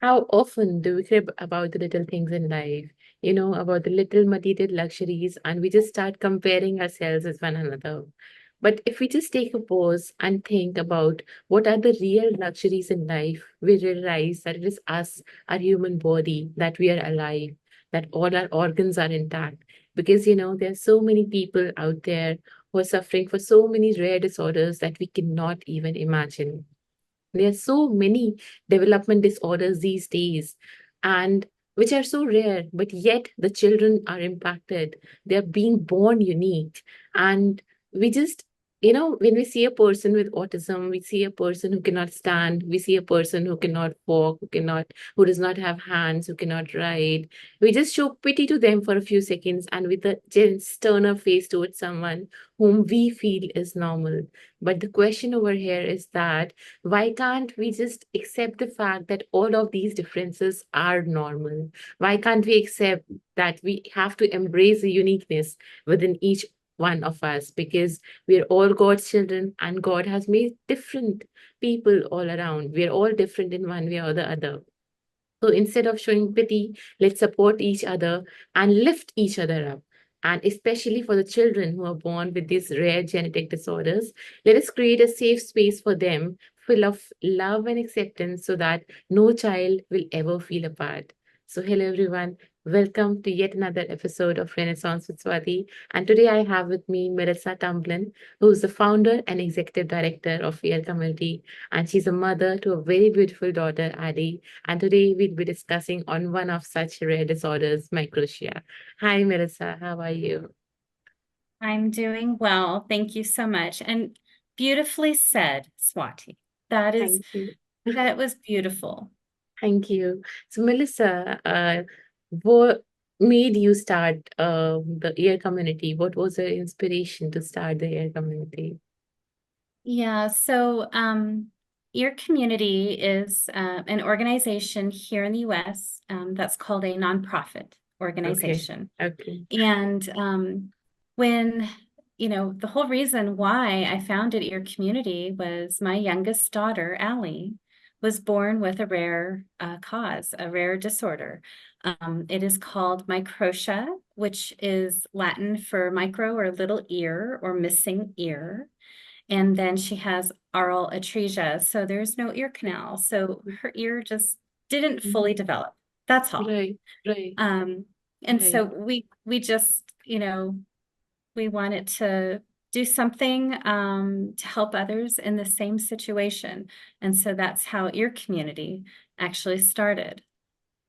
How often do we crib about the little things in life, about the little material luxuries, and we just start comparing ourselves with one another? But if we just take a pause and think about what are the real luxuries in life, we realize that it is us, our human body, that we are alive, that all our organs are intact. Because, there are so many people out there who are suffering for so many rare disorders that we cannot even imagine. There are so many development disorders these days, and which are so rare, but yet the children are impacted. They're being born unique. And we just, when we see a person with autism, we see a person who cannot stand, we see a person who cannot walk, who does not have hands, who cannot ride. We just show pity to them for a few seconds and with a just turn our face towards someone whom we feel is normal. But the question over here is that why can't we just accept the fact that all of these differences are normal? Why can't we accept that we have to embrace the uniqueness within each one of us? Because we're all God's children and God has made different people all around. We're all different in one way or the other. So instead of showing pity, let's support each other and lift each other up. And especially for the children who are born with these rare genetic disorders, let us create a safe space for them, full of love and acceptance, so that no child will ever feel apart. So, hello everyone. Welcome to yet another episode of Renaissance with Swati. And today I have with me Melissa Tumblin, who is the founder and executive director of Air Community. And she's a mother to a very beautiful daughter, Adi, and today we'll be discussing on one of such rare disorders, Microtia. Hi, Melissa. How are you? I'm doing well. Thank you so much. And beautifully said, Swati. That is, Thank you. that was beautiful. Thank you. So, Melissa, what made you start the air community? What was the inspiration to start the air community? Yeah. Your community is an organization here in the US that's called a nonprofit Okay. organization. Okay. And when, the whole reason why I founded Ear Community was my youngest daughter, Allie, was born with a rare cause, a rare disorder. It is called Microtia, which is Latin for micro or little ear or missing ear. And then she has aural atresia. So there's no ear canal. So her ear just didn't fully Mhm. develop. That's all. Right, right, Um, and so right. we just, we wanted to do something to help others in the same situation. And so that's how Ear Community actually started.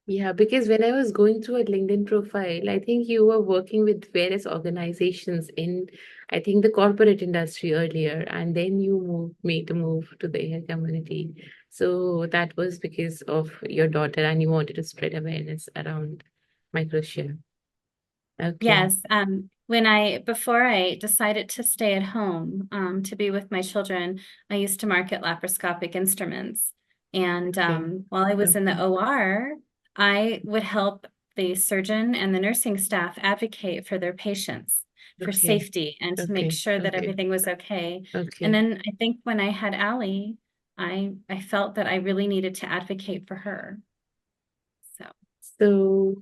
Yeah, because when I was going through a LinkedIn profile, I think you were working with various organizations in, I think, the corporate industry earlier, and then you made the move to the air community. So that was because of your daughter, and you wanted to spread awareness around Microtia. Okay. Yes, before I decided to stay at home to be with my children, I used to market laparoscopic instruments. And Okay. while I was in the Okay. OR, I would help the surgeon and the nursing staff advocate for their patients for Okay. safety and to make Okay. sure that Okay. everything was okay. And Okay. then I think when I had Allie, I felt that I really needed to advocate for her. So. So,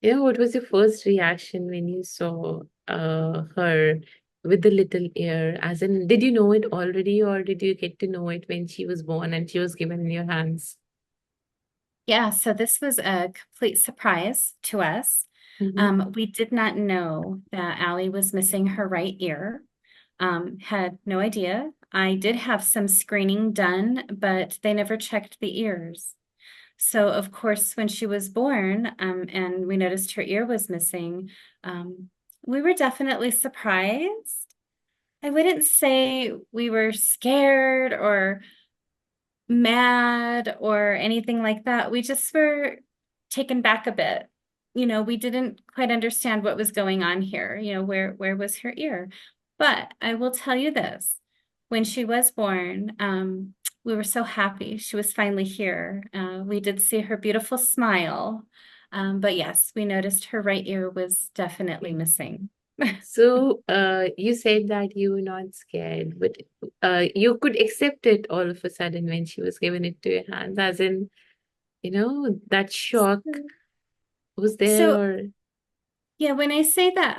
what was your first reaction when you saw her with the little ear? As in, did you know it already, or did you get to know it when she was born and she was given in your hands? Yeah, so this was a complete surprise to us. Mm-hmm. We did not know that Allie was missing her right ear. Had no idea. I did have some screening done, but they never checked the ears. So, of course, when she was born, and we noticed her ear was missing, we were definitely surprised. I wouldn't say we were scared or mad or anything like that. We just were taken back a bit. We didn't quite understand what was going on here. Where was her ear? But I will tell you this, when she was born, we were so happy she was finally here. We did see her beautiful smile. But yes, we noticed her right ear was definitely Okay. missing. So, you said that you were not scared, but you could accept it all of a sudden when she was given it to your hands, as in, That shock was there So or yeah, when I say that,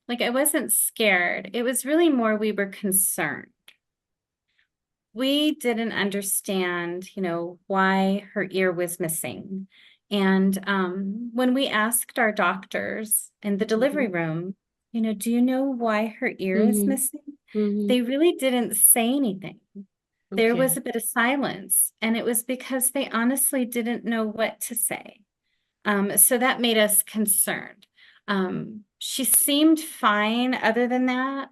like I wasn't scared, it was really more we were concerned. We didn't understand, why her ear was missing. And when we asked our doctors in the delivery Mhm. room, do you know why her ear is Mhm. missing? Mhm. They really didn't say anything. There was Okay. a bit of silence, and it was because they honestly didn't know what to say. So that made us concerned. She seemed fine other than that,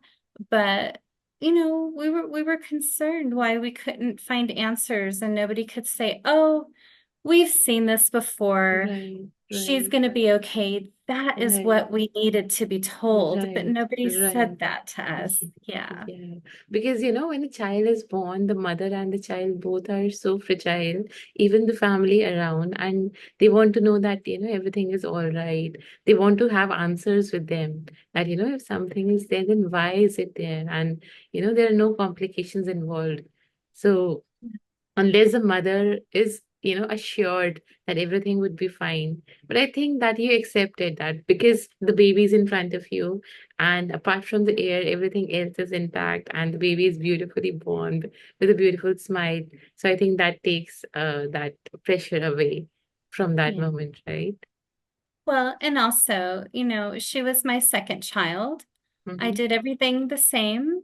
but we were concerned why we couldn't find answers and nobody could say, "Oh, we've seen this before. Right, She's right, going to be okay." That is right, what we needed to be told, but right, nobody right. said that to us. Yeah, Yeah. yeah. Because when a child is born, the mother and the child both are so fragile, even the family around, and they want to know that, everything is all right. They want to have answers with them that, if something is there, then why is it there? And, there are no complications involved. So, unless the mother is assured that everything would be fine, but I think that you accepted that because the baby is in front of you, and apart from the air everything else is intact, and the baby is beautifully born with a beautiful smile. So I think that takes that pressure away from that Yeah. moment, right? Well, and also, she was my second child. I Mm-hmm. did everything the same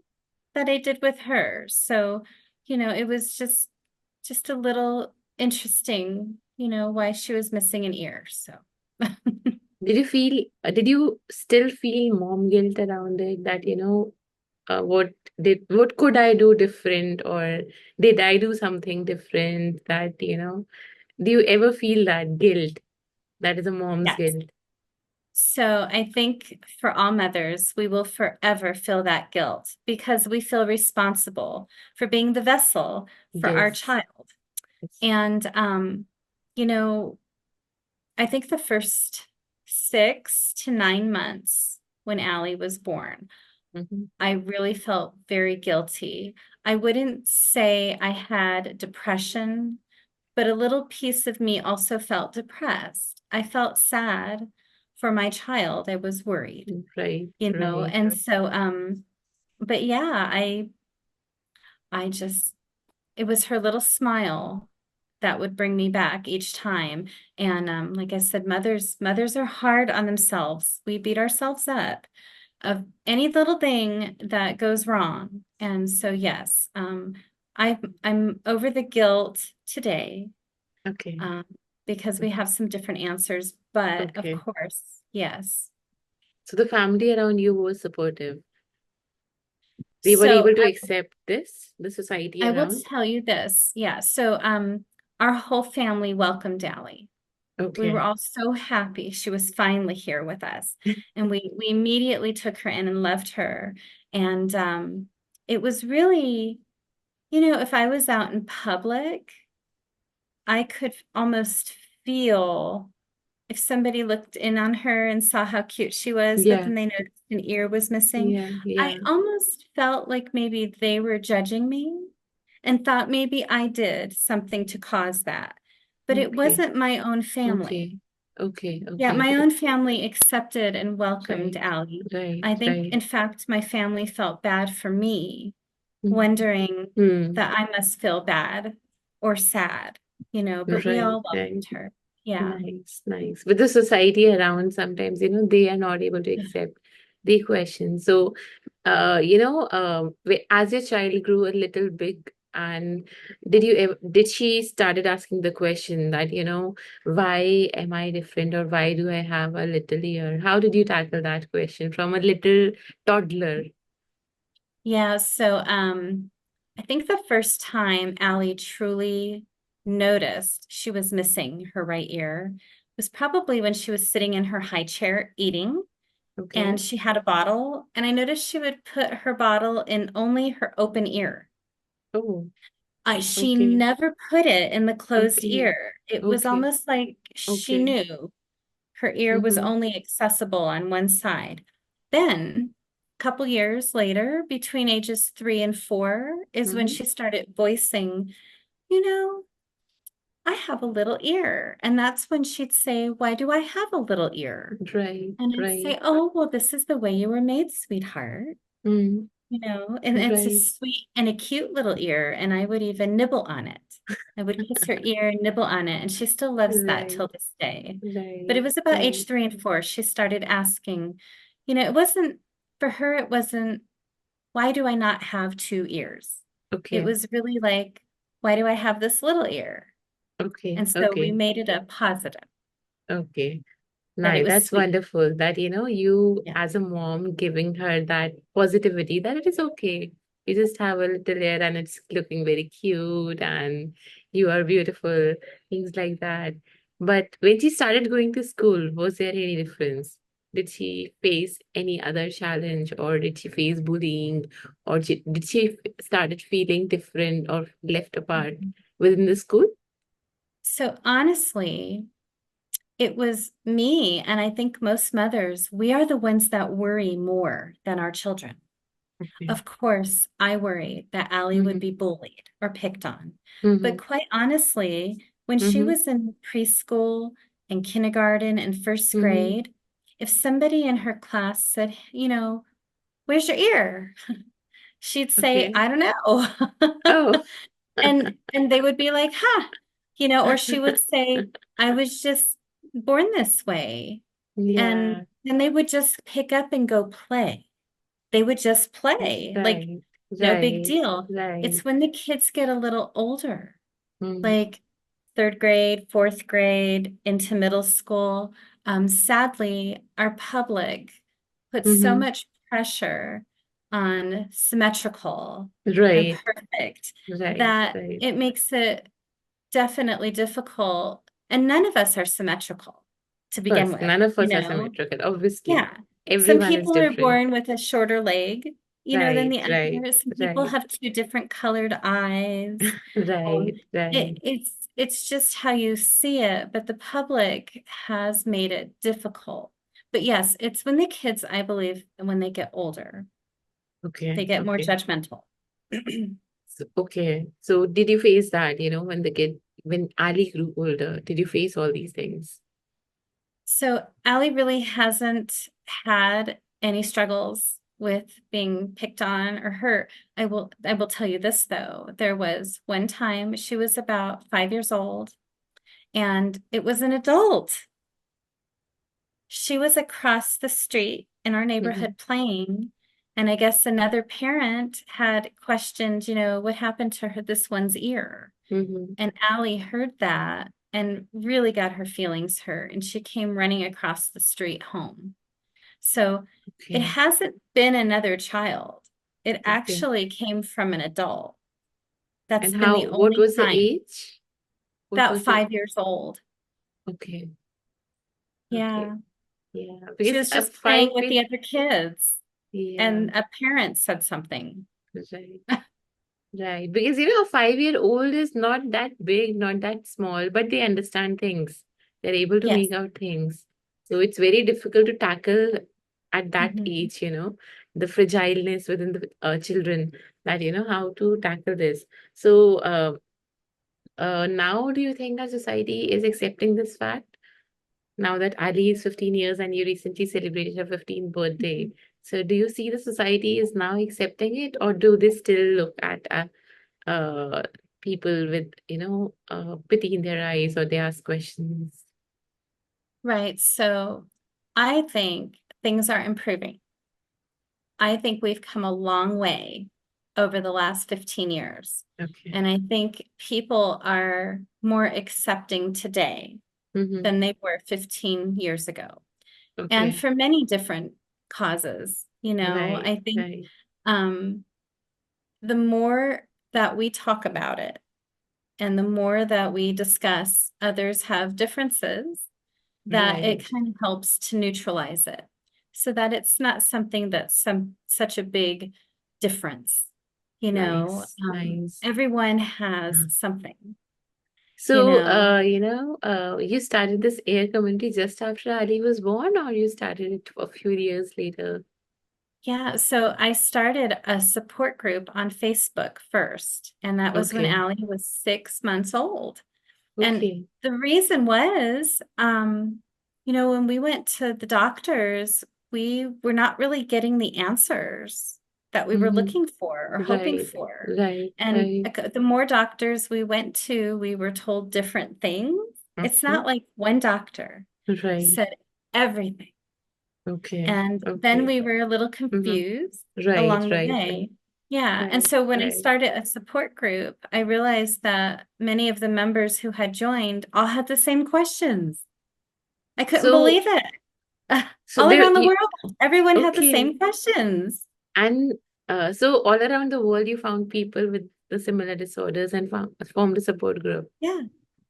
that I did with her. So, it was just a little interesting, why she was missing an ear. So, Did you still feel mom guilt around it, that what could I do different, or did I do something different, that do you ever feel that guilt, that is a mom's yes. guilt? So I think for all mothers, we will forever feel that guilt because we feel responsible for being the vessel for our Yes. child. Yes. And, you know, I think the first 6 to 9 months when Allie was born, Mm-hmm. I really felt very guilty. I wouldn't say I had depression, but a little piece of me also felt depressed. I felt sad for my child. I was worried, Right, right. and so but yeah, I just it was her little smile that would bring me back each time. And like I said, mothers are hard on themselves. We beat ourselves up of any little thing that goes wrong. And so yes, I'm over the guilt today, Okay, um, because we have some different answers. But of okay. course, yes. So the family around you was supportive. They were So able to accept this, the society I will around. tell you this. Yeah. So our whole family welcomed Allie. We were Okay. all so happy she was finally here with us. And we immediately took her in and loved her. And it was really, if I was out in public, I could almost feel if somebody looked in on her and saw how cute she was, but Yeah, then they noticed an ear was missing, yeah, I yeah. almost felt like maybe they were judging me and thought maybe I did something to cause that. But it Okay, wasn't my own family. okay, okay, Yeah, okay. my own family accepted and welcomed Right, Allie. right, I think, right. in fact, my family felt bad for me, Mhm. wondering Hmm. that I must feel bad or sad, but we Right, all right. welcomed her. Yeah. Nice, nice. But the society around sometimes, they are not able to Yeah. accept the question. So, as your child grew a little big, and did she started asking the question that, why am I different, or why do I have a little ear? How did you tackle that question from a little toddler? Yeah, so I think the first time Allie truly noticed she was missing her right ear was probably when she was sitting in her high chair eating, and Okay. she had a bottle, and I noticed she would put her bottle in only her open ear. Oh, She okay. never put it in the closed Okay. ear. It was Okay. almost like she Okay. knew her ear was Mm-hmm. only accessible on one side. Then, a couple years later, between ages 3 and 4, is when Mm-hmm. she started voicing, you know, I have a little ear. And that's when she'd say, why do I have a little ear? Right, And I'd right. say, oh, well, this is the way you were made, sweetheart. Mm, And it's a right, sweet and a cute little ear. And I would even nibble on it. I would kiss her ear and nibble on it. And she still loves that right, till this day. But it right, was about right. age 3 and 4, she started asking, it wasn't, for her, it wasn't, why do I not have 2 ears? It Okay, was really like, why do I have this little ear? okay, And so we okay, made it a positive, okay. that it Nice. was That's sweet. wonderful that, you Yeah. as a mom giving her that positivity that it is okay. You just have a little hair and it's looking very cute and you are beautiful, things like that. But when she started going to school, was there any difference? Did she face any other challenge or did she face bullying or did she started feeling different or left apart Mhm. within the school? So honestly, it was me, and I think most mothers, we are the ones that worry more than our children. Okay. Of course, I worried that Allie would Mm-hmm. be bullied or picked on. Mm-hmm. But quite honestly, when she Mm-hmm. was in preschool and kindergarten and first Mm-hmm. grade, if somebody in her class said, where's your ear? She'd say, Okay. I don't know. Oh. And they would be like, huh, or she would say, I was just born this way. And Yeah, then they would just pick up and go play. They would just play, like right, no big right, deal. right. It's when the kids get a little older, Mm, like third grade, fourth grade, into middle school. Sadly, our public puts so mm-hmm. much pressure on symmetrical and Right, perfect right, that right. it makes it definitely difficult. And none of us are symmetrical to Of begin course, with, none of us are symmetrical, obviously. Yeah. Some Everyone is people are different. born with a shorter leg, than Right, the right, other. Some people right, have two different colored eyes. Um, right, right. it's just how you see it, but the public has made it difficult. But yes, it's when the kids, I believe, when they get older, Okay, they get more okay. judgmental. Okay. So did you face that, when Ali grew older, did you face all these things? So Allie really hasn't had any struggles with being picked on or hurt. I will tell you this though. There was one time she was about 5 years old and it was an adult. She was across the street in our Mm-hmm, neighborhood playing, and I guess another parent had questioned, what happened to this one's ear. mm-hmm. And Allie heard that and really got her feelings hurt, and she came running across the street home. So it Okay, hasn't been another child. It okay. actually came from an adult. That's And been the what only was the time. age? What About was the, 5 years old. okay, okay. Yeah. Yeah, She because was a just playing with 5 year, the other kids, yeah, and a parent said something. right, right. Because 5-year-old is not that big, not that small, but they understand things. They're able to Yes. make out things. So it's very difficult to tackle at that Mhm. age, the fragileness within the children that, how to tackle this. So now do you think our society is accepting this fact? Now that Ali is 15 years and you recently celebrated her 15th birthday. So do you see the society is now accepting it, or do they still look at uh, people with, pity in their eyes, or they ask questions? Right. So I think things are improving. I think we've come a long way over the last 15 years. Okay. And I think people are more accepting today Mm-hmm. than they were 15 years ago. And Okay. for many different causes, Right. I think Right. um, the more that we talk about it and the more that we discuss others have differences, that it Right. kind of helps to neutralize it so that it's not something that's such a big difference. Nice. Nice. Everyone has something, you So, know. you started this air community just after Ali was born, or you started it a few years later? Yeah, so I started a support group on Facebook first, and that was when Okay. Allie was 6 months old. And Okay. the reason was, when we went to the doctors, we were not really getting the answers that we were Mm-hmm. looking for or hoping Right. for. Right. And Right. the more doctors we went to, we were told different things. It's Okay. not like one doctor Right. said everything. Okay. And then Okay. we were a little Mm-hmm. confused Right. along the Right. Right. way. Yeah. And Right. so when I Right. started a support group, I realized that many of the members who had joined all had the same questions. I couldn't So, believe it. so All there, around the you, world, everyone had the okay. same questions. And so all around the world, you found people with the similar disorders and formed a support group. Yeah.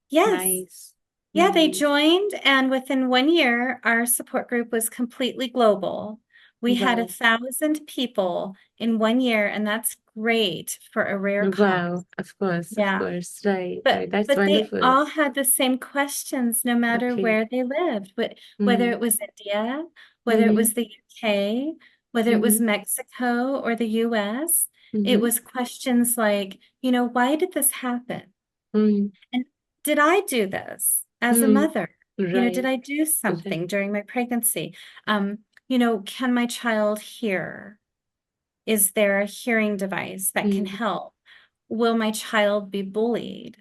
Yes. Nice. Yeah, they Nice. joined, and within 1 year, our support group was completely global. We had Wow. 1,000 people in 1 year, and that's great for a rare cause. Wow. Of course. Of Yeah. course. Right. But Right. That's but they wonderful. all had the same questions no matter Okay. where they lived, whether Mm-hmm. it was India, whether it Mm-hmm. was the UK, whether it was Mm-hmm. Mexico or the US. It Mm-hmm. was questions like, why did this happen? Mm-hmm. And did I do this as a Mm-hmm. mother? Did Right. I do Right. something during my pregnancy? Can my child hear? Is there a hearing device that can Mm-hmm. help? Will my child be bullied?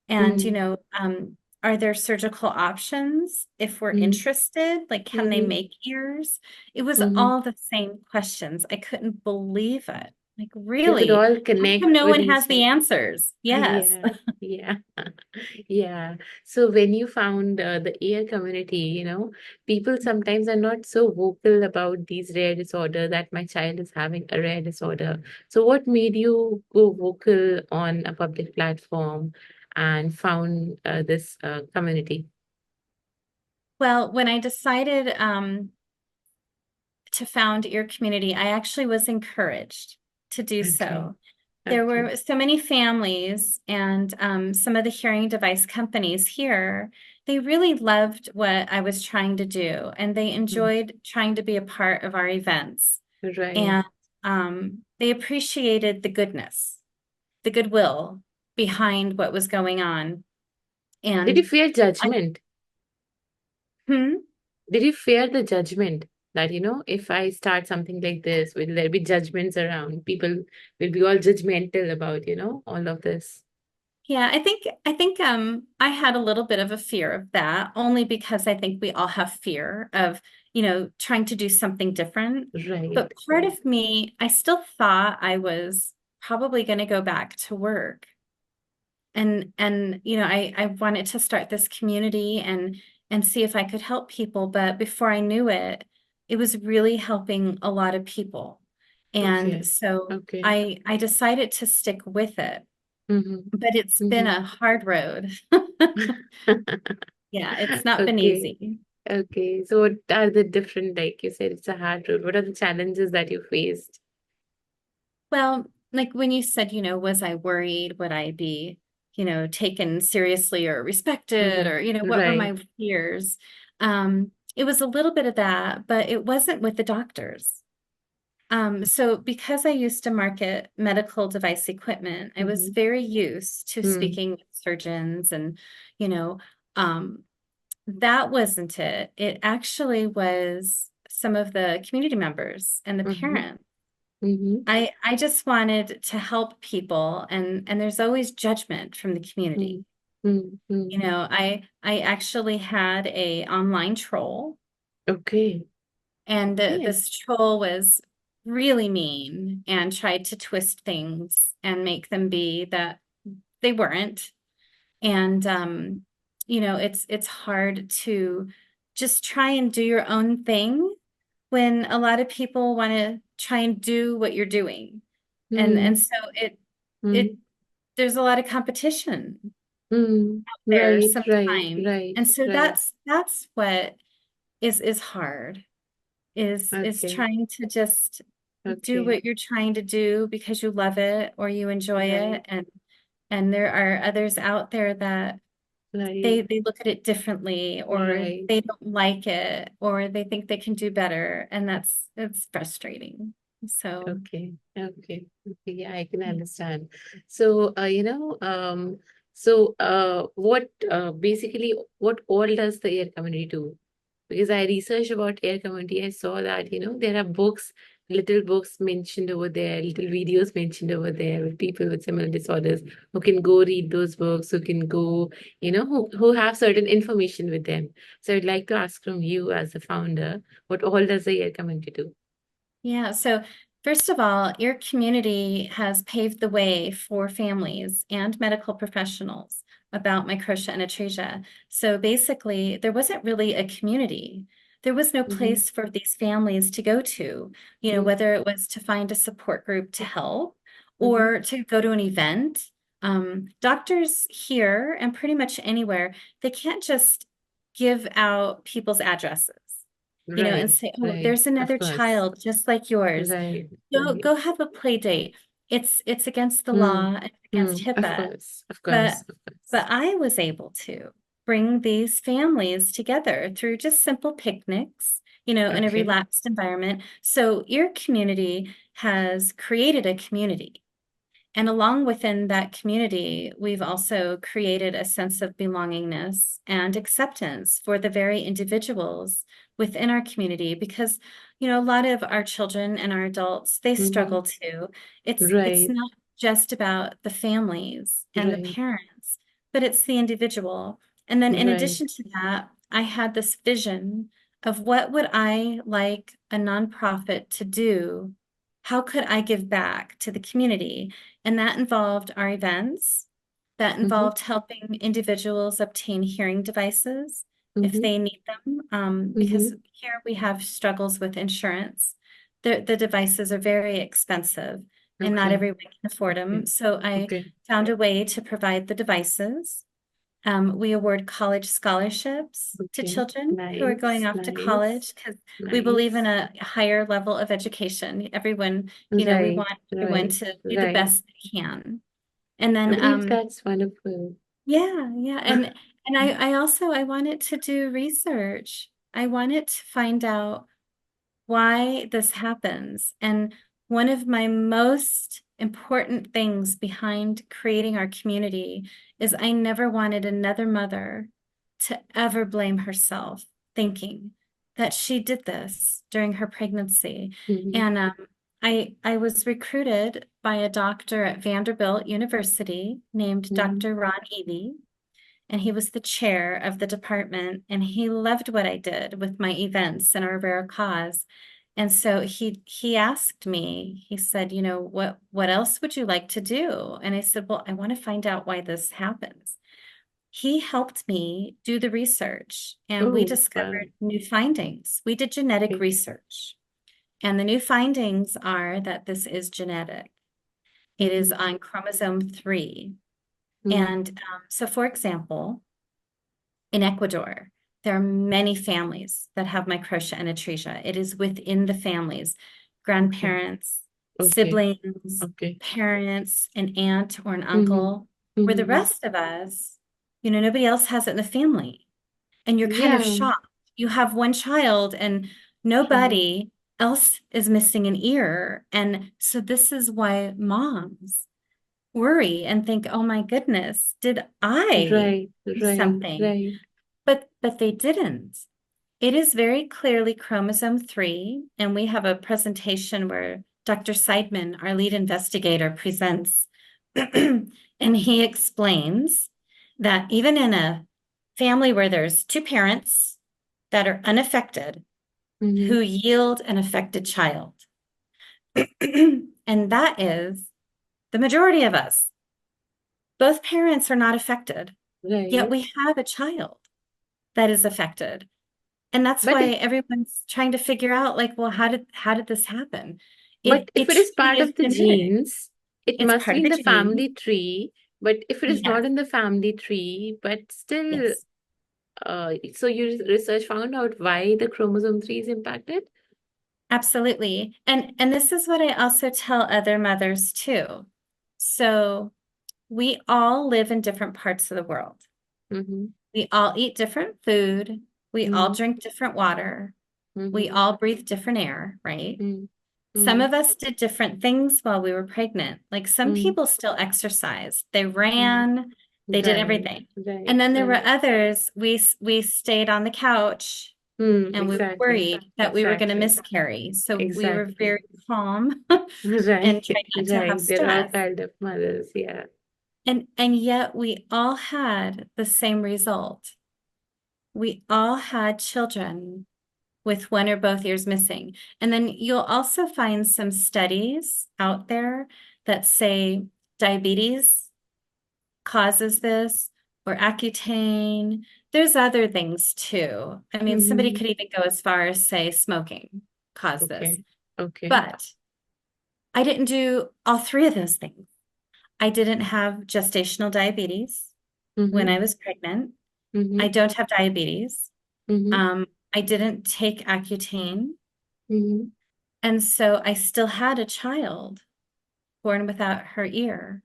And, Mm-hmm. are there surgical options if we're interested? Like, can they Mm-hmm. make ears? It was Mm-hmm. all the same questions. I couldn't believe it. Like, You could really? all How come connect no with one has each the other. answers? Yes. Yeah, yeah, yeah. So when you found the AIR community, people sometimes are not so vocal about these rare disorders that my child is having a rare disorder. So what made you go vocal on a public platform and found this community? Well, when I decided to found your community, I actually was encouraged to do Okay, so. There okay. were so many families and some of the hearing device companies here, they really loved what I was trying to do, and they Mm. enjoyed trying to be a part of our events. Right. And they appreciated the goodness, the goodwill behind what was going on. Did you And fear I, judgment? hmm, Did you fear the judgment that, if I start something like this, will there be judgments around? People will be all judgmental about, all of this. Yeah, I think I had a little bit of a fear of that, only because I think we all have fear of, trying to do something different. Right, But part right. of me, I still thought I was probably going to go back to work. And I wanted to start this community and see if I could help people, but before I knew it, it was really helping a lot of people. And Okay, so okay. I decided to stick with it, Mm-hmm, but it's been mm-hmm. a hard road. Yeah, it's not been Okay, easy. okay. So what are the different, like you said, it's a hard road. What are the challenges that you faced? Well, like when you said, was I worried? Would I be, taken seriously or respected? Or, what were Right. my fears? It was a little bit of that, but it wasn't with the doctors. So because I used to market medical device equipment, I was Mm-hmm. very used to Mm-hmm. speaking with surgeons and, you know, um, that wasn't it. It actually was some of the community members and the Mm-hmm. parents. Mm-hmm. I just wanted to help people, and there's always judgment from the community. Mm-hmm. I actually had a online troll, Okay. and Okay. this troll was really mean and tried to twist things and make them be that they weren't. And it's hard to just try and do your own thing when a lot of people want to try and do what you're doing. And Mm-hmm. so it there's a lot of competition there Right, right, sometimes. right, And so right. that's what is hard, is Okay, trying to just do okay. what you're trying to do because you love it or you enjoy Right, it. And there are others out there that right, they look at it differently, or right. they don't like it, or they think they can do better, and it's frustrating. So Okay, okay, okay. Yeah, I can understand. So, So, what basically what all does the air community do? Because I researched about air community, I saw that, there are books, little books mentioned over there, little videos mentioned over there with people with similar disorders who can go read those books, who can go, who have certain information with them. So I'd like to ask from you as a founder, what all does the air community do? Yeah, so first of all, your community has paved the way for families and medical professionals about Microtia and Atresia. So basically, there wasn't really a community. There was no Mm-hmm. place for these families to go to, whether it was to find a support group to help Mm-hmm. or to go to an event. Doctors here and pretty much anywhere, they can't just give out people's addresses, and Right, say, oh, right, there's of another course. child just like yours. Right, Go right. have a play date. It's against the Mm, law, it's against of HIPAA. course, of But course, of but course. I was able to bring these families together through just simple picnics, in a Okay. relaxed environment. So your community has created a community. And along within that community, we've also created a sense of belongingness and acceptance for the very individuals within our community because, a lot of our children and our adults, they Mm-hmm. struggle too. It's Right, not just about the families and the right, parents, but it's the individual. And then in right. addition to that, I had this vision of what would I like a nonprofit to do? How could I give back to the community? And that involved our events. That Mm-hmm. involved helping individuals obtain hearing devices if Mm-hmm. they need them, Mm-hmm. because here we have struggles with insurance. The devices are very expensive and not Okay, everyone can afford them. okay, So I okay, found a way to provide the devices. We award college scholarships to okay. children who are going Nice, off to nice, college because we believe in nice. a higher level of education. Everyone, we Right, want everyone right, to do the right. best they can. And I then, believe that's wonderful. yeah, yeah. And I also, I wanted to do research. I wanted to find out why this happens. And one of my most important things behind creating our community is I never wanted another mother to ever blame herself, thinking that she did this during her pregnancy. Mm-hmm. And I was recruited by a doctor at Vanderbilt University named Mm-hmm. Dr. Ron Eby, and he was the chair of the department, and he loved what I did with my events and our rare cause. And so he asked me, he said, what else would you like to do? And I said, well, I want to find out why this happens. He helped me do the research and we Oh, wow. discovered new findings. We did genetic Okay. research, and the new findings are that this is genetic. It is Mm-hmm. on chromosome 3. Mm-hmm. And so, for example, in Ecuador, there are many families that have Microtia and Atresia. It is within the families, Okay, grandparents, okay, siblings, okay. parents, an aunt or an Mm-hmm. uncle, where the Mm-hmm. rest of us, nobody else has it in the family. And you're kind of Yeah, shocked. You have one child and yeah, nobody else is missing an ear. And so this is why moms worry and think, oh my goodness, did I right, do right, something? right. But they didn't. It is very clearly chromosome 3, and we have a presentation where Dr. Seidman, our lead investigator, presents, and he explains that even in a family where there's two parents that are unaffected, Mm-hmm. who yield an affected child, and that is the majority of us. Both parents are not affected, yet Right. we have a child that is affected. And that's But why if everyone's trying to figure out, like, well, how did this happen? but if It it is truly part is of the genetic. genes, it It's must part be of in the the gene. family tree. But if it is not Yes, in the family tree, but still, yes, so your research found out why the chromosome 3 is impacted? absolutely. And this is what I also tell other mothers too. So we all live in different parts of the world. Mm-hmm. We all eat different food. We all Mm-hmm. drink different water. We Mm-hmm. all breathe different air, right? Some Mm-hmm. of us did different things while we were pregnant. Like some Mm-hmm. people still exercised. They Mm-hmm. ran, They did Right, everything. right, And then there were right. others, we stayed on the couch and we were Exactly, worried that we were going to exactly, miscarry. So we were exactly. very calm and Right, tried not to have right. They're all stress. kind of mothers, yeah. And yet we all had the same result. We all had children with one or both ears missing. And then you'll also find some studies out there that say diabetes causes this, or Accutane. There's other things too. I mean, somebody Mm-hmm. could even go as far as say smoking caused this. Okay, okay. But I didn't do all three of those things. I didn't have gestational diabetes when Mm-hmm. I was pregnant. I Mm-hmm. don't have diabetes. Mm-hmm. I didn't take Accutane. Mm-hmm. And so I still had a child born without her ear.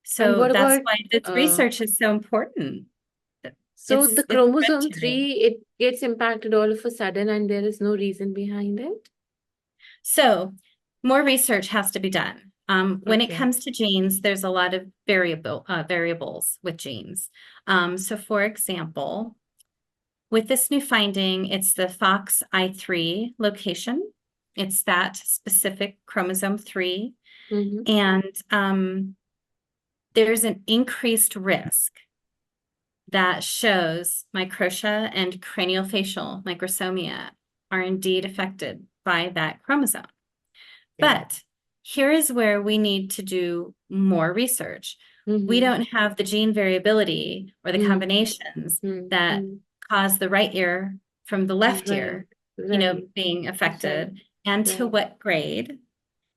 And So what that's about why this uh research is so important. so the It's chromosome hereditary. 3, it gets impacted all of a sudden and there is no reason behind it? So more research has to be done. When it Okay. comes to genes, there's a lot of variables with genes. So for example, with this new finding, it's the FOXI3 location. It's that specific chromosome 3. Mm-hmm. And there's an increased risk that shows microtia and craniofacial microsomia are indeed affected by that chromosome. Okay. But here is where we need to do more research. We Mm-hmm. don't have the gene variability or the Mm-hmm. combinations that Mm-hmm. cause the right ear from the left Right, ear, right, being right, affected, and to right. what grade.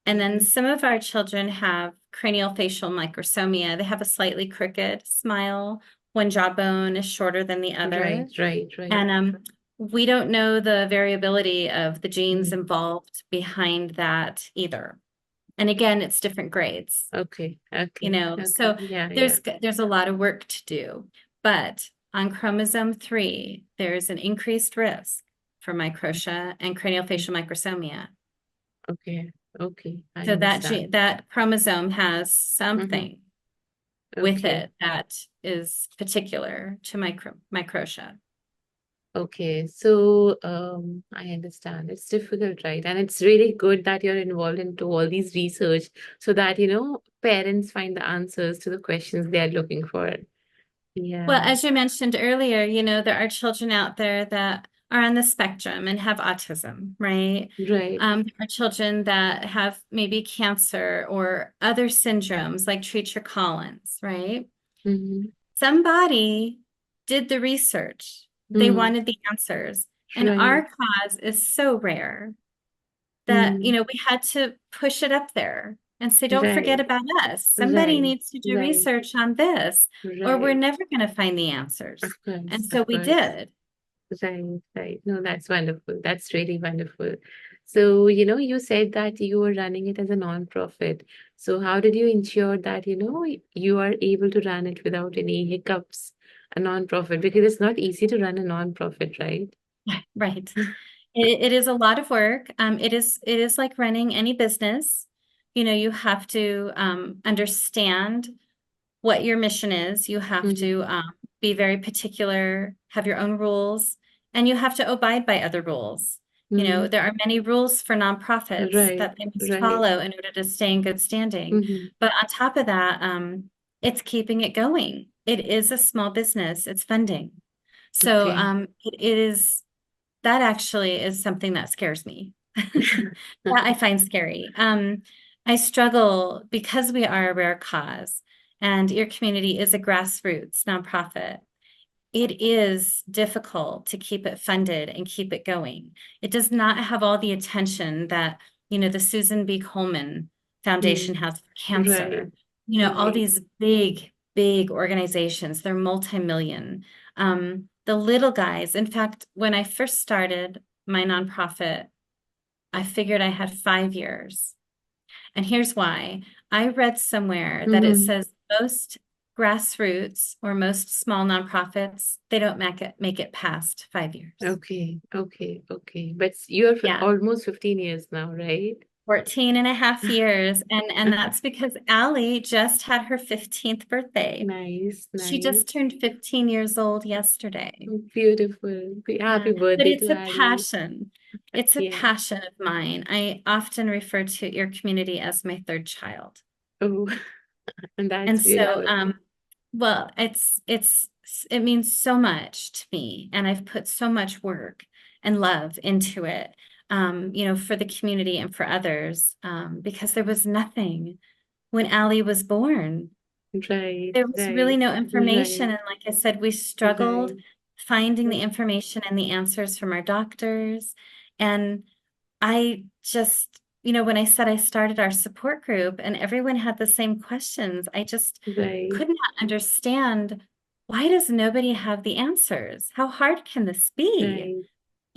And then Mm-hmm. some of our children have craniofacial microsomia. They have a slightly crooked smile. One jawbone is shorter than the Right, other. right, right. And we don't know the variability of the genes Mm. involved behind that either. And again, it's different grades, Okay, okay, okay. so Yeah, yeah. there's a lot of work to do. But on chromosome 3, there's an increased risk for microtia and craniofacial microsomia. Okay, okay. I So understand. that chromosome has Mm-hmm. something with Okay, it that is particular to microtia. okay. So, I understand. It's difficult, right? And it's really good that you're involved into all these research so that, parents find the answers to the questions they're looking for. Well, Yeah, as you mentioned earlier, there are children out there that are on the spectrum and have autism, right? right. There are children that have maybe cancer or other syndromes like Treacher-Collins, right? Mm-hmm. Somebody did the research. They Mm, wanted the answers. And right, our cause is so rare that, mm, we had to push it up there and say, don't forget right, about us. Somebody right, needs to do right, research on this, or we're right. never going to find the answers. Of course, And so of we course. did. Right, right. No, that's wonderful. That's really wonderful. So, you said that you were running it as a non-profit. So, how did you ensure that, you are able to run it without any hiccups, a non-profit? Because it's not easy to run a non-profit, right? Right. It is a lot of work. It is like running any business. You have to understand what your mission is. You have Mm-hmm. to be very particular, have your own rules, and you have to abide by other rules. Mm-hmm. There are many rules for nonprofits Right, that they must right. follow in order to stay in good standing. Mm-hmm. But on top of that, it's keeping it going. It is a small business. It's funding. So Okay. it is that actually is something that scares me. That I find scary. I struggle because we are a rare cause and your community is a grassroots nonprofit. It is difficult to keep it funded and keep it going. It does not have all the attention that, the Susan B. Komen Foundation Mm. has for Right, cancer. All right. these big, big organizations, they're multi-million. The little guys, in fact, when I first started my nonprofit, I figured I had 5 years. And here's why. I read somewhere that it Mm-hmm. says most grassroots or most small nonprofits, they don't make it past 5 years. Okay, okay, okay. But you're Yeah. almost 15 years now, right? 14 and a half years. And that's because Allie just had her 15th birthday. Nice, She nice. just turned 15 years old yesterday. Beautiful. Yeah, Happy but birthday it's to a Ali. passion. It's a Yeah. passion of mine. I often refer to your community as my third child. Oh, and And that's so, beautiful. well, it means so much to me, and I've put so much work and love into it, for the community and for others, because there was nothing when Allie was born. Right, There was really right, no information. right, And like I said, we struggled right, finding the right, information and the answers from our doctors. And I just, when I said I started our support group and everyone had the same questions, I just right, could not understand, why does nobody have the answers? How hard can this be? right.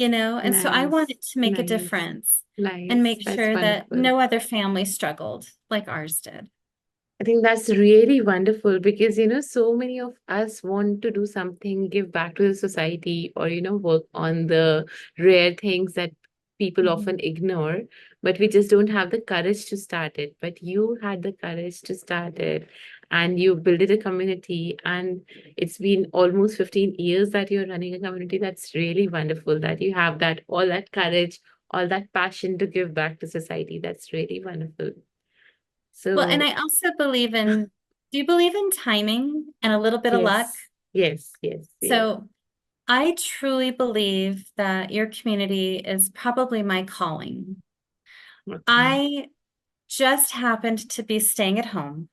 And so I Nice, wanted to make a nice, difference and nice. make That's sure that wonderful. no other family struggled like ours did. I think that's really wonderful because, so many of us want to do something, give back to the society, or, work on the rare things that people Mhm. often ignore, but we just don't have the courage to start it. But you had the courage to start it and you built a community, and it's been almost 15 years that you're running a community. That's really wonderful that you have all that courage, all that passion to give back to society. That's really wonderful. Well, and So, I also believe in, do you believe in timing and a little bit of luck? yes, yes, yes, yes. So I truly believe that your community is probably my calling. Okay, I just happened to be staying at home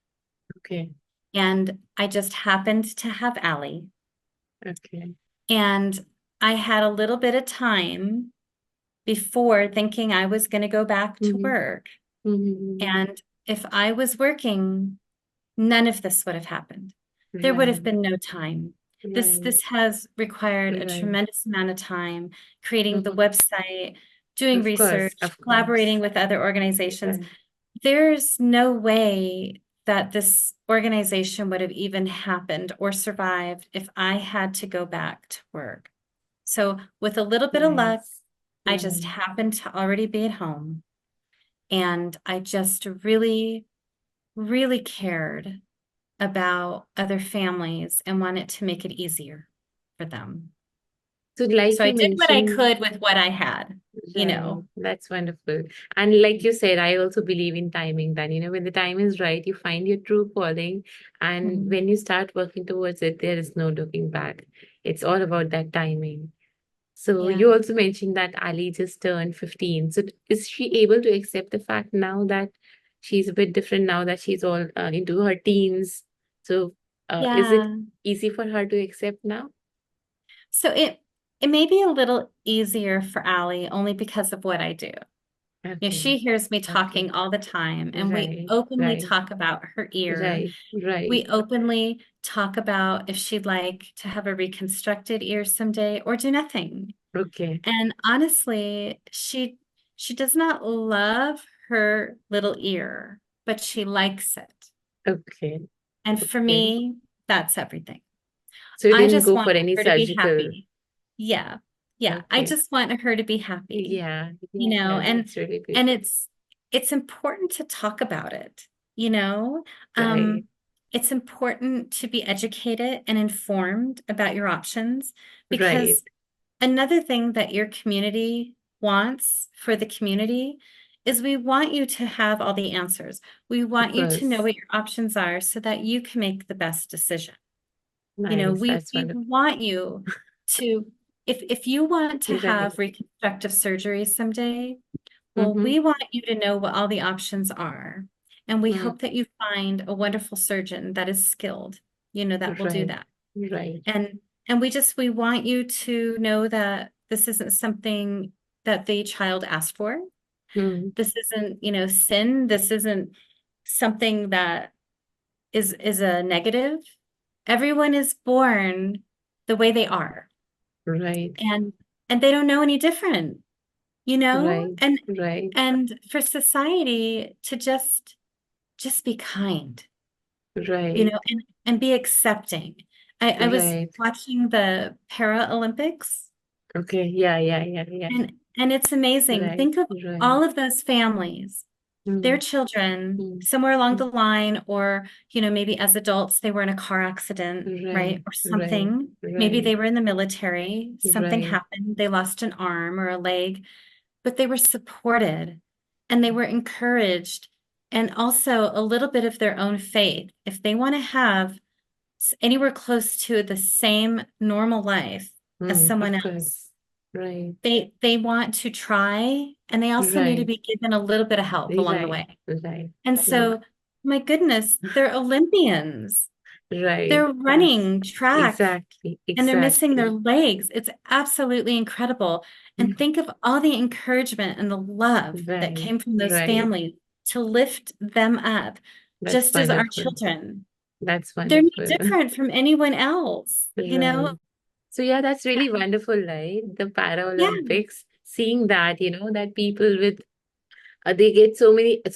okay, and I just happened to have Allie. okay. And I had a little bit of time before thinking I was going to go back to Mm-hmm, work. mm-hmm. And if I was working, none of this would have happened. There would have Right, been no time. This right, this has required a right. tremendous amount of time creating the Mm-hmm. website, doing Of course, research, of course. collaborating with other organizations. Right, There's no way that this organization would have even happened or survived if I had to go back to work. So with a little bit of luck, nice, I just nice. happened to already be at home. And I just really, really cared about other families and wanted to make it easier for them. So, So like I you did what I mentioned, could with what I had, you right, know. that's wonderful. And like you said, I also believe in timing that, when the time is right, you find your true calling. And Mhm. when you start working towards it, there is no looking back. It's all about that timing. So you Yeah. also mentioned that Ali just turned 15. So is she able to accept the fact now that she's a bit different now that she's all into her teens? So is it Yeah. easy for her to accept now? So it may be a little easier for Allie only because of what I do. Okay. She hears me Okay. talking all the time, and we Right. openly Right. talk about her ear. Right. Right. We openly talk about if she'd like to have a reconstructed ear someday or do nothing. Okay. And honestly, she does not love her little ear, but she likes it. Okay. And for Okay. me, that's everything. So you I didn't just go want for any her to be surgical. happy. Yeah. Yeah. I Okay. just want her to be happy, Yeah. Yeah. Yeah. and That's really and beautiful. it's important to talk about it, you know. Right. It's important to be educated and informed about your options Right. because another thing that your community wants for the community is we want you to have all the answers. We Of want you to know course. what your options are so that you can make the best decision. Nice. That's We wonderful. want you to, if you want to Right. have reconstructive surgery someday, well, Mm-hmm. we want you to know what all the options are. And we Mm. hope that you find a wonderful surgeon that is skilled, that will do Right. that. Right. And we want you to know that this isn't something that the child asked for. Mm. This isn't, sin. This isn't something that is a negative. Everyone is born the way they are, Right. and they don't know any different, Right. and Right. for society to just be kind, Right. and be accepting. I was Right. watching the Paralympics, Okay. Yeah. Yeah. Yeah. Yeah. and it's amazing. Right. Think of Right. all of those families their Mm, children mm, somewhere along mm. the line, or, maybe as adults, they were in a car accident, Right, right? Or right, something. Maybe right, they were in the military, something right. happened, they lost an arm or a leg, but they were supported and they were encouraged, and also a little bit of their own faith. If they want to have anywhere close to the same normal life as someone Of else, course. Right, they want to try, and they also need to right, be given a little bit of help along the right, way. right, And right, so, my goodness, they're Olympians. right. They're Yes, running track exactly, and they're missing their exactly. legs. It's absolutely incredible. And think of all the encouragement and the love that Right, came from those right. families to lift them up, That's just as our wonderful. children. That's They're no wonderful. different from anyone else, Right. So yeah, that's really wonderful, right? The Yeah, Paralympics, seeing that, that people with they get so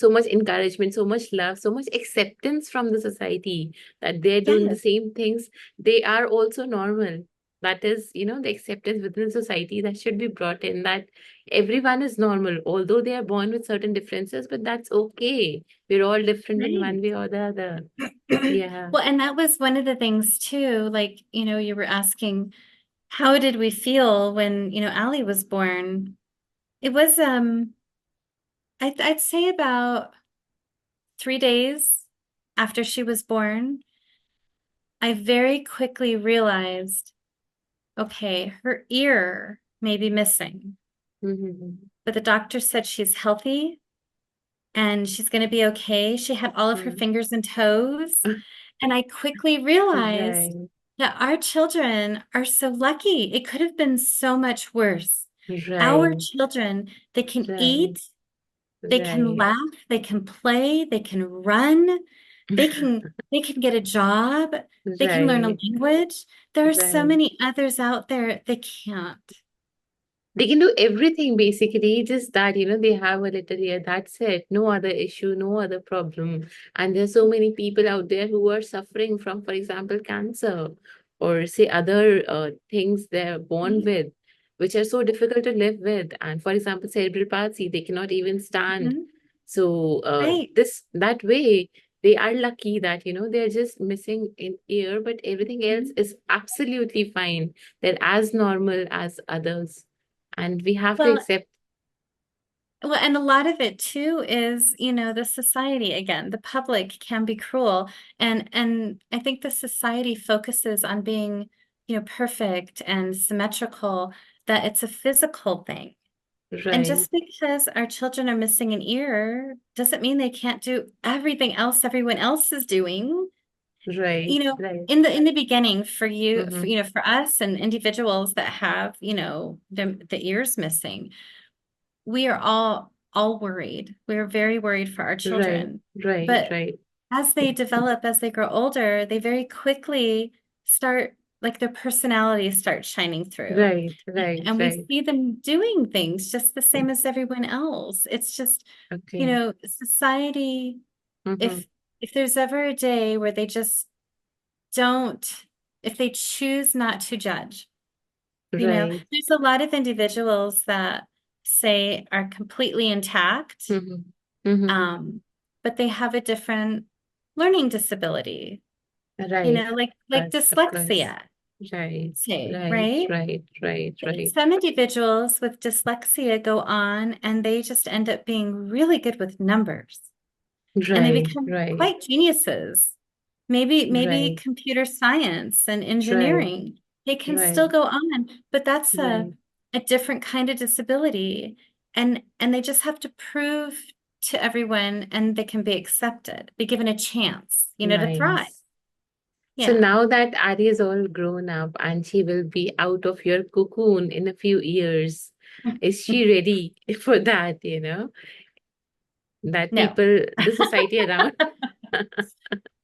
much encouragement, so much love, so much acceptance from the society that they're doing the yes, same things. They are also normal. That is, the acceptance within society that should be brought in, that everyone is normal, although they are born with certain differences, but that's okay. We're all different in right. one way or the other. Yeah. Well, and that was one of the things too, like, you were asking, how did we feel when, Allie was born? It was, I'd say about 3 days after she was born, I very quickly realized, okay, her ear may be missing, Mm-hmm. but the doctor said she's healthy and she's going to be okay. She had all of her fingers and toes. And I quickly realized Right, that our children are so lucky. It could have been so much worse. Our right, children, they can right, eat, they can right. laugh, they can play, they can run, they can get a job, they can learn a Right, language. There are so right. many others out there they can't. They can do everything basically, just that, they have a little ear. That's it. No other issue, no other problem. And there's so many people out there who are suffering from, for example, cancer or say other things they're born Right. with, which are so difficult to live with. And for example, cerebral palsy, they cannot even stand. Mhm. So Right. that way, they are lucky that, they're just missing an ear, but everything else Mhm. is absolutely fine. They're as normal as others. And we have to Well, accept. and a lot of it too is, the society again, the public can be cruel. And I think the society focuses on being, perfect and symmetrical, that it's a physical thing. And Right, just because our children are missing an ear doesn't mean they can't do everything else everyone else is doing. right, right. In the beginning, for you, Mm-hmm. for us and individuals that have, the ears missing, we are all worried. We're very worried for our Right, children. right, But right, as they develop, as they grow older, they very quickly start, like, their personalities start shining through. right, right, And we right. see them doing things just the same as everyone else. It's just, Okay. society, Mm-hmm. if there's ever a day where they just don't, if they choose not to judge, Right. there's a lot of individuals that say are completely intact, Mm-hmm. Mm-hmm. um, but they have a different learning disability, Right. like Of course. dyslexia, Right, say, right, right? right, right, right, Some individuals with dyslexia go on and they just end up being really good with numbers, and they right, become right, quite geniuses. Maybe right, computer science and right, engineering, they can right, still go on, but that's right, a different kind of disability. And they just have to prove to everyone, and they can be accepted, be given a chance, to thrive. nice. So Yeah. now that Ari is all grown up and she will be out of your cocoon in a few years, is she ready for that, that No. people, the society around?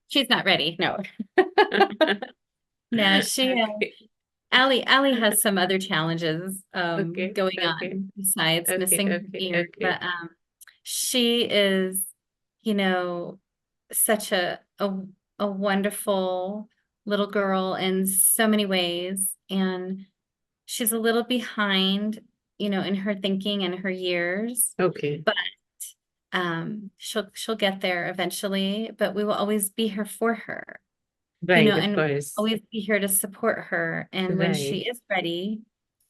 She's not ready. No. No, Okay, Allie has some other challenges okay, going okay, on besides okay, missing her okay, ear, okay. but she is, you know, such a wonderful little girl in so many ways, and she's a little behind, in her thinking and her years, Okay. but She'll get there eventually, but we will always be here for her, Right, of and course. always be here to support her. And when Right. she is ready,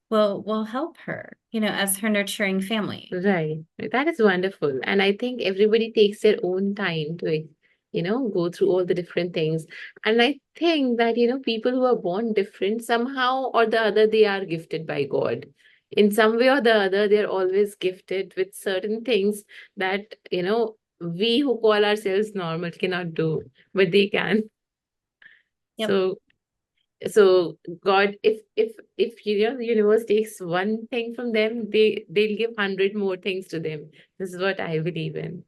we'll help her, as her nurturing family. Right. That is wonderful. And I think everybody takes their own time to, go through all the different things. And I think that, people who are born different, somehow or the other, they are gifted by God. In some way or the other, they're always gifted with certain things that, we who call ourselves normal cannot do, but they can. Yep. So so God, if the universe takes one thing from them, they'll give 100 more things to them. This is what I believe in.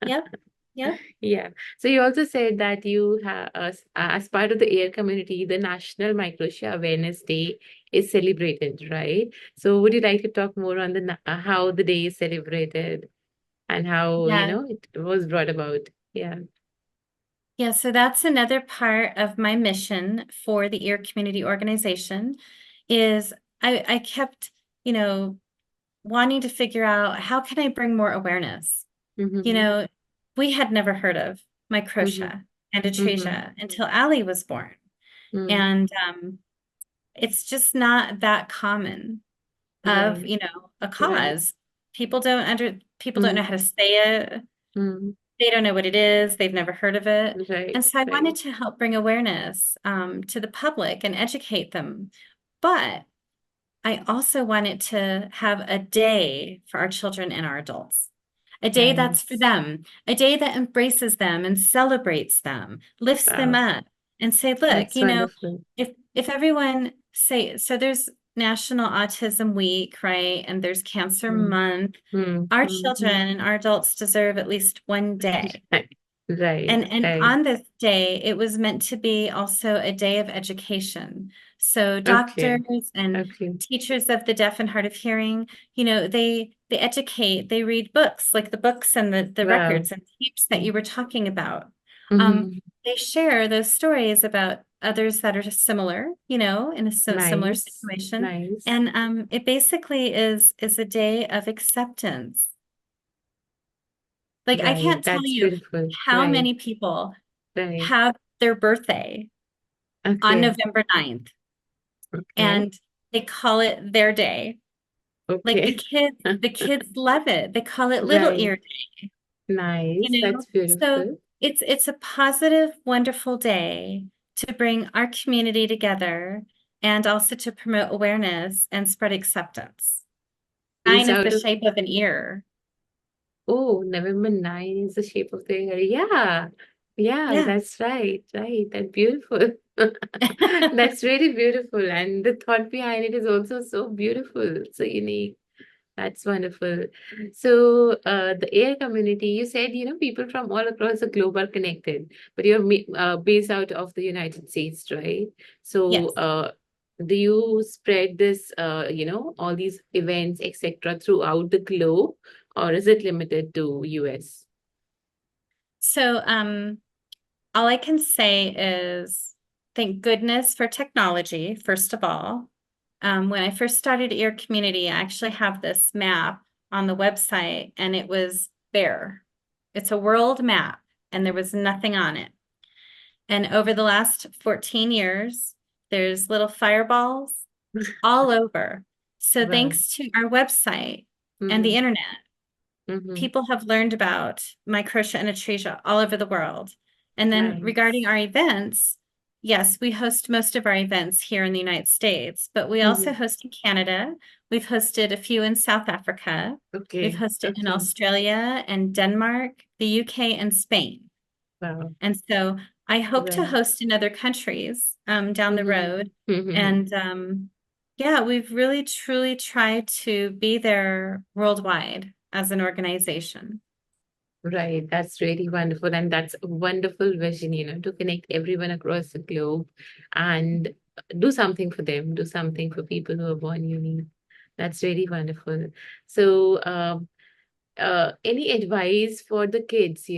Yep. Yep. Yeah. So you also said that you have, as part of the air community, the National Microtia Awareness Day is celebrated, right? So would you like to talk more on how the day is celebrated and how, Yeah. it was brought about? Yeah. Yeah. So that's another part of my mission for the ear community organization is I kept, you know, wanting to figure out how can I bring more awareness? You Mm-hmm. know, we had never heard of Mm-hmm. Microtia and Mm-hmm. Atresia until Allie was born. Mm. And it's just not that common of, Right. a Right. cause. People don't know Mm. how to say it. Mm. They don't know what it is. They've never heard of it. Right. And so I Right. wanted to help bring awareness to the public and educate them. But I also wanted to have a day for our children and our adults, a day that's for Nice. them, a day that embraces them and celebrates them, lifts them Wow. up, and say, look, That's wonderful. if everyone say, so there's National Autism Week, right? And there's Cancer Mm. Month. Mm. Our Mm. children and our adults deserve at least one day. Right. Right. And Right. on this day, it was meant to be also a day of education. So Okay. doctors and Okay. teachers of the deaf and hard of hearing, they educate, they read books, like the books and the Wow. records and tapes that you were talking about. Mm-hmm. They share those stories about others that are similar, in a similar Nice. situation. Nice. And it basically is a day of acceptance. Like I Right. can't tell That's you beautiful. how Right. many people Right. have their birthday on Okay. November 9th Okay. and they call it their day. Like Okay. the kids love it. They call it Little Right. Ear Day, Nice. you know? That's So beautiful. it's a positive, wonderful day to bring our community together and also to promote awareness and spread acceptance. Based Nine is the out of, shape of an ear. oh, November 9 is the shape of the hair. Yeah. Yeah, Yeah. that's right. Right. That's beautiful. That's really beautiful. And the thought behind it is also so beautiful, so unique. That's wonderful. So, the air community, you said, people from all across the globe are connected, but you're based out of the United States, right? So, Yes. do you spread this, all these events, etc., throughout the globe, or is it limited to US? So all I can say is thank goodness for technology, first of all. When I first started Ear Community, I actually have this map on the website and it was bare. It's a world map and there was nothing on it. And over the last 14 years, there's little fireballs all over. So Wow. thanks to our website and the Mm-hmm. internet, Mm-hmm. people have learned about Microtia and Atresia all over the world. And then regarding Nice. our events, yes, we host most of our events here in the United States, but we also Mm-hmm. host in Canada. We've hosted a few in South Africa. We've Okay. hosted in Okay. Australia and Denmark, the UK, and Spain. Wow. And so I hope to Right. host in other countries down the Mm-hmm. road. Mm-hmm. And yeah, we've really truly tried to be there worldwide as an organization. Right, that's really wonderful. And that's a wonderful vision, to connect everyone across the globe and do something for them, do something for people who are born unique. That's really wonderful. So, any advice for the kids,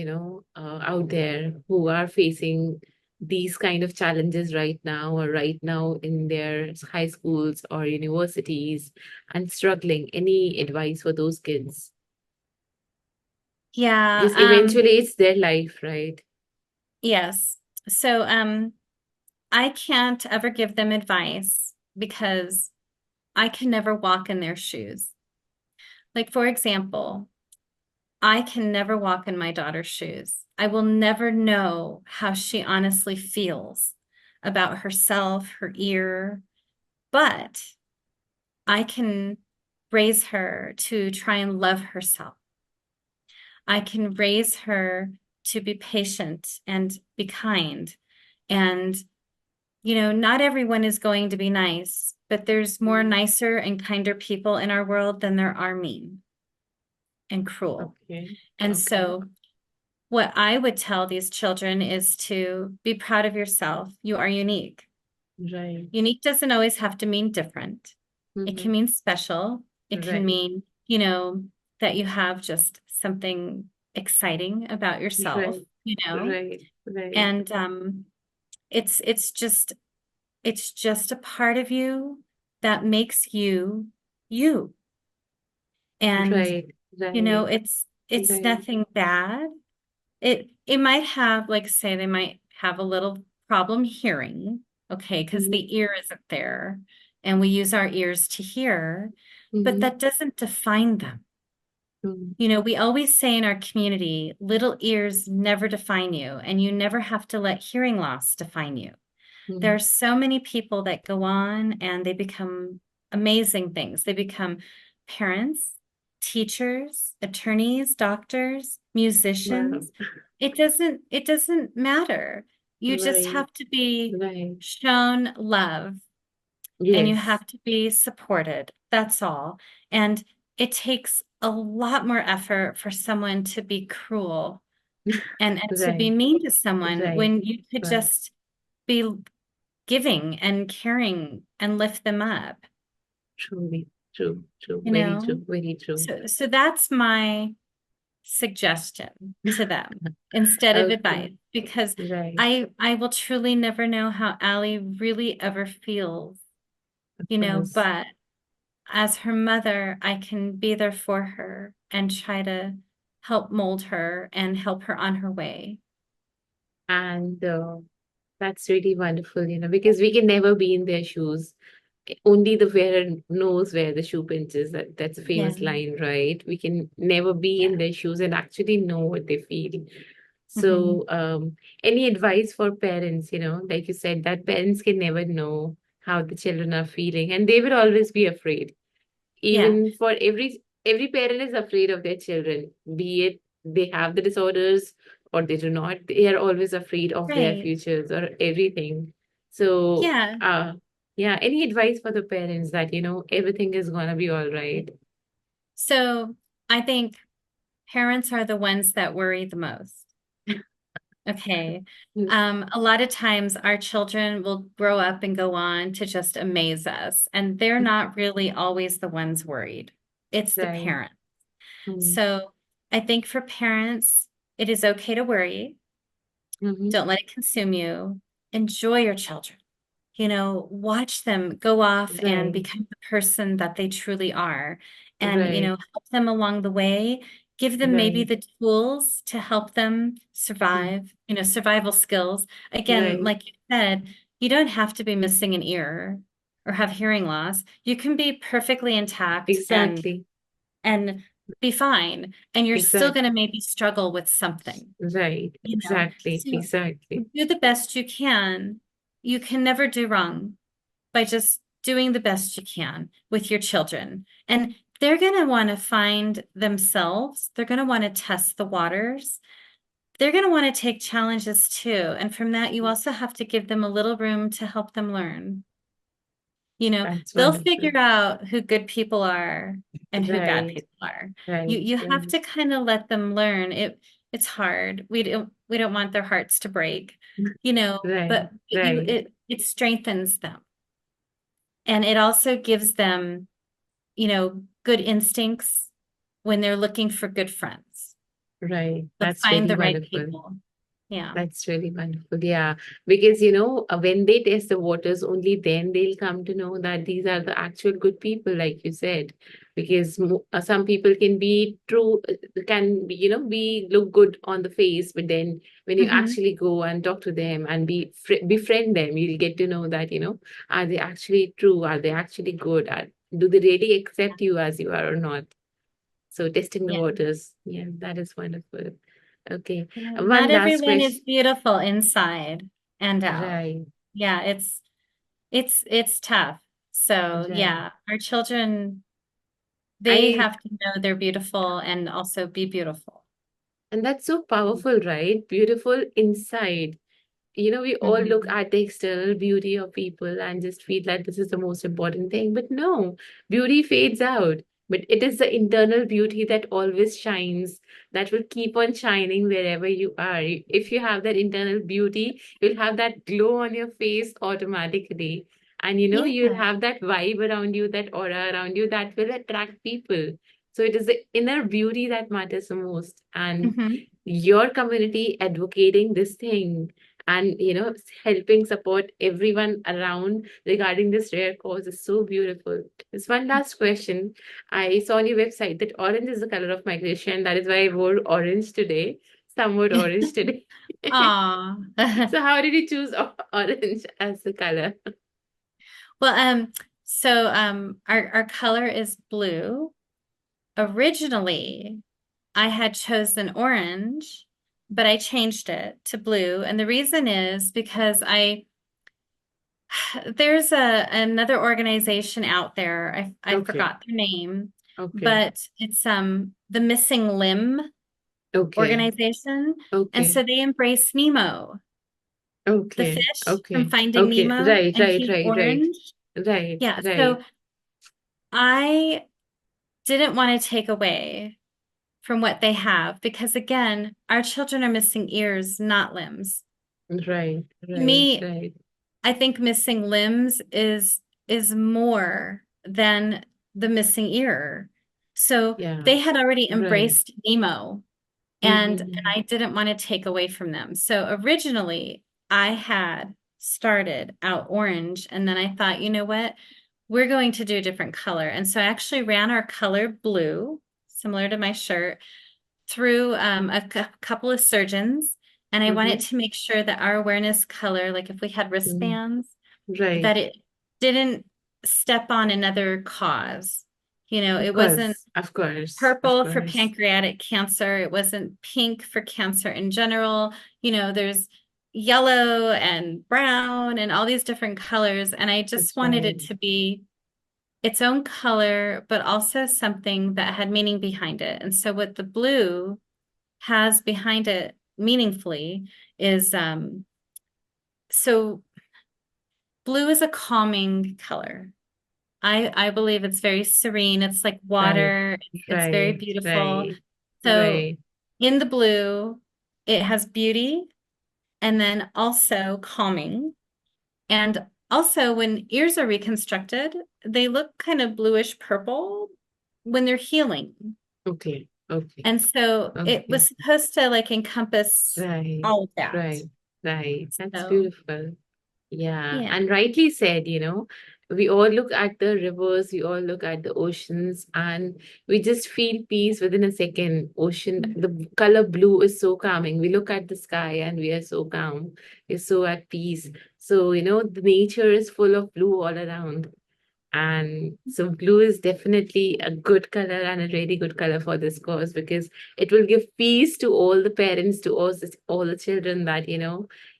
out there who are facing these kind of challenges right now or right now in their high schools or universities and struggling? Any advice for those kids? Yeah, Because eventually it's their life, right? yes. So I can't ever give them advice because I can never walk in their shoes. Like, for example, I can never walk in my daughter's shoes. I will never know how she honestly feels about herself, her ear, but I can raise her to try and love herself. I can raise her to be patient and be kind. And, not everyone is going to be nice, but there's more Mm. nicer and kinder people in our world than there are mean and cruel. Okay. And Okay. so, what I would tell these children is to be proud of yourself. You are unique. Right. Unique doesn't always have to mean different. It can Mm-hmm. mean special. It can Right. mean, that you have just something exciting about yourself, Right. Right. Right. and it's it's just it's just a part of you that makes you you. And Right. Right. it's Right. nothing bad. It might have, like, say, they might have a little problem hearing, okay, because Mm-hmm. the ear isn't there, and we use our ears to hear, but Mm-hmm. that doesn't define them. We always say in our community, little ears never define you, and you never have to let hearing loss define you. There Mm-hmm. are so many people that go on and they become amazing things. They become parents, teachers, attorneys, doctors, Wow. musicians. It doesn't matter. You just Right. have to be Right. shown love and you Yes. have to be supported. That's all. And it takes a lot more effort for someone to be cruel and to be Right. mean to someone Right. when you could Right. just be giving and caring and lift them up, Truly. True. True. you Very know? true. Very true. So that's my suggestion to them instead of Okay. advice, because Right. I will truly never know how Allie really ever feels, Of course. but as her mother, I can be there for her and try to help mold her and help her on her way. And that's really wonderful, because we can never be in their shoes. Only the wearer knows where the shoe pinches. That's a Yeah, famous line, right? We can never be yeah. in their shoes and actually know what they feel. Hmm. So, any advice for parents, like you said, that parents can never know how the children are feeling, and they will always be afraid. Yeah, Even for every parent is afraid of their children, be it they have the disorders or they do not. They are always afraid of their right. futures or everything. So Yeah. yeah, any advice for the parents that everything is gonna be all right? So I think parents are the ones that worry the most. Okay. A lot of times our children will grow up and go on to just amaze us, and they're not really always the ones worried. It's the Right. parent. Mm-hmm. So I think for parents, it is okay to worry. Mm-hmm. Don't let it consume you. Enjoy your children. Watch them go off and Right. become the person that they truly are. And, Right. help them along the way. Give them maybe Right. the tools to help them Mm. survive, survival skills. Again, Right. like you said, you don't have to be missing an ear or have hearing loss. You can be perfectly intact Exactly. and be fine. And you're still going Exactly. to maybe struggle with something, Right. you know. Exactly. So Exactly. do the best you can. You can never do wrong by just doing the best you can with your children. And they're going to want to find themselves. They're going to want to test the waters. They're going to want to take challenges too. And from that, you also have to give them a little room to help them learn. That's They'll wonderful. figure out who good people are and who bad Right. people are. You Right. you have Right. to kind of let them learn. It's hard. We don't want their hearts to break, Right. but Right. it strengthens them. And it also gives them, good instincts when they're looking for good friends. Right. They'll That's find really the right wonderful. people. Yeah. That's really wonderful. Yeah. Because, when they test the waters, only then they'll come to know that these are the actual good people, like you said. Because some people can be true, can be, look good on the face, but then when you Hmm. actually go and talk to them and befriend them, you'll get to know that, are they actually true? Are they actually good? Do they really accept you as you are or not? So testing the Yeah. waters. Yeah, that is wonderful. Okay. Not One last everyone is question. beautiful inside and out. Right, Yeah, it's tough. So right. yeah, our children, they I have to know they're beautiful and also be beautiful. and that's so powerful, right? Beautiful inside. We all look Hmm. at the external beauty of people and just feel that this is the most important thing. But no, beauty fades out. But it is the internal beauty that always shines, that will keep on shining wherever you are. If you have that internal beauty, you'll have that glow on your face automatically. And Yeah. you'll have that vibe around you, that aura around you that will attract people. So it is the inner beauty that matters the most. And Hmm. your community advocating this thing and helping support everyone around regarding this rare cause is so beautiful. There's one last question. I saw on your website that orange is the color of migration. That is why I wore orange today, somewhat orange today. Aw. So how did you choose orange as the color? Well, our color is blue. Originally, I had chosen orange, but I changed it to blue. And the reason is because there's another organization out there. I Okay, forgot their name, okay, but it's the Missing Limb okay, organization. And okay, so they embrace Nemo, the okay, fish from okay, Finding okay. Nemo, Right, and right, he's right, right, orange. right, Yeah, right, so I didn't want to take away from what they have because again, our children are missing ears, not limbs. right, To right, me, right. I think missing limbs is more than the missing ear. So Yeah, they had already right. embraced Nemo and Mm-hmm. I didn't want to take away from them. So originally I had started out orange and then I thought, you know what? We're going to do a different color. And so I actually ran our color blue, similar to my shirt, through couple of surgeons. And I wanted Mm-hmm. to make sure that our awareness color, like if we had Mm-hmm. wristbands, Right. that it didn't step on another cause. Of It wasn't course. Of course. Of purple for course. pancreatic cancer. It wasn't pink for cancer in general. There's yellow and brown and all these different colors. And I just That's wanted right. it to be its own color, but also something that had meaning behind it. And so what the blue has behind it meaningfully is so blue is a calming color. I believe it's very serene. It's like Right. water. It's very Right. beautiful. Right. So Right. in the blue, it has beauty and then also calming. And also when ears are reconstructed, they look kind of bluish purple when they're healing. Okay. Okay. And so it Okay. was supposed to like encompass Right. all of that. Right. Right. That's So beautiful. Yeah, yeah. and rightly said, we all look at the rivers, we all look at the oceans, and we just feel peace within a second. Ocean, the color blue is so calming. We look at the sky and we are so calm, we're so at peace. So, the nature is full of blue all around. And so blue is definitely a good color and a really good color for this cause because it will give peace to all the parents, to all the children that,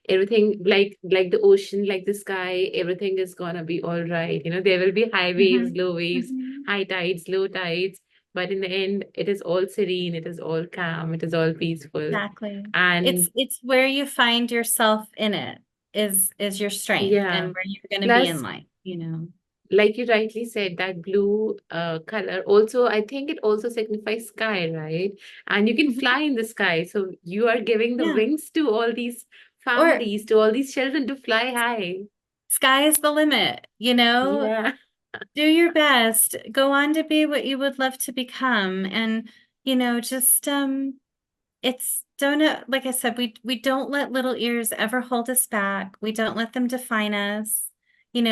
everything like the ocean, like the sky, everything is gonna be all right. There will be high waves, Hmm. low waves, Hmm. high tides, low tides, but in the end, it is all serene, it is all calm, it is all peaceful. Exactly. And It's where you find yourself in it is your strength yeah. and where you're going to be in Plus, life. like you rightly said, that blue color also, I think it also signifies sky, right? And you can Mhm. fly in the sky. So you are giving the Yeah. wings to all these Or families, to all these children to fly high. sky's the limit. Yeah, Do your best. Go on to be what you would love to become. And just it's don't like I said, we don't let little ears ever hold us back. We don't let them define us. They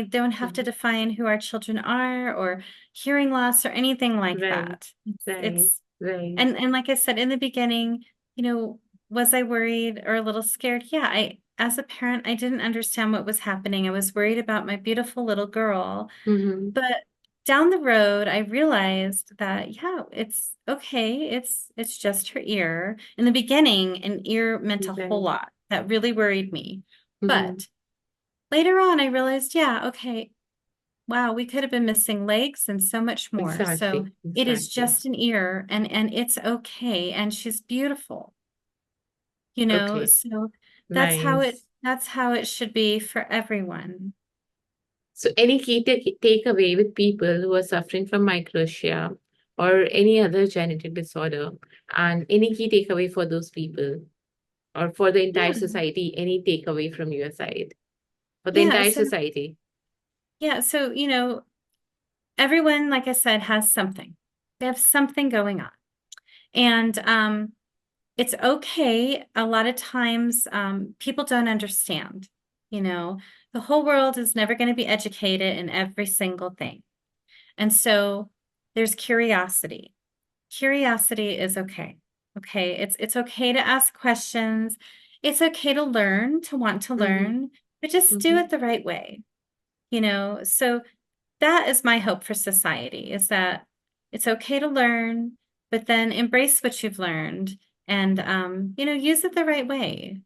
don't have to Mhm. define who our children are or hearing loss or anything like Right, that. It's right, it's right. and like I said in the beginning, was I worried or a little scared? Yeah, I as a parent, I didn't understand what was happening. I was worried about my beautiful little girl. Mm-hmm. But down the road, I realized that, yeah, it's okay. It's just her ear. In the beginning, an ear meant a whole Right. lot. That really worried me. Mm-hmm. But later on, I realized, yeah, okay, wow, we could have been missing legs and so much more. So Exactly, it is exactly. just an ear and it's okay. And she's beautiful, Okay, so nice. that's how it should be for everyone. So, any key takeaway with people who are suffering from microtia or any other genetic disorder, and any key takeaway for those people or for the entire Yeah. society, any takeaway from your side for the Yeah. entire So society? yeah. So, everyone, like I said, has something. They have something going on. And it's okay. A lot of times people don't understand. You know, the whole world is never going to be educated in every single thing. And so there's curiosity. Curiosity is okay. Okay. It's okay to ask questions. It's okay to learn, to want to Mm-hmm. learn, but just do Mm-hmm. it the right way. So that is my hope for society is that it's okay to learn, but then embrace what you've learned and use it the right way.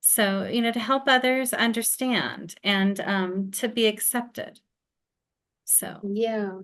So, to help others understand and to be accepted. So, Yeah,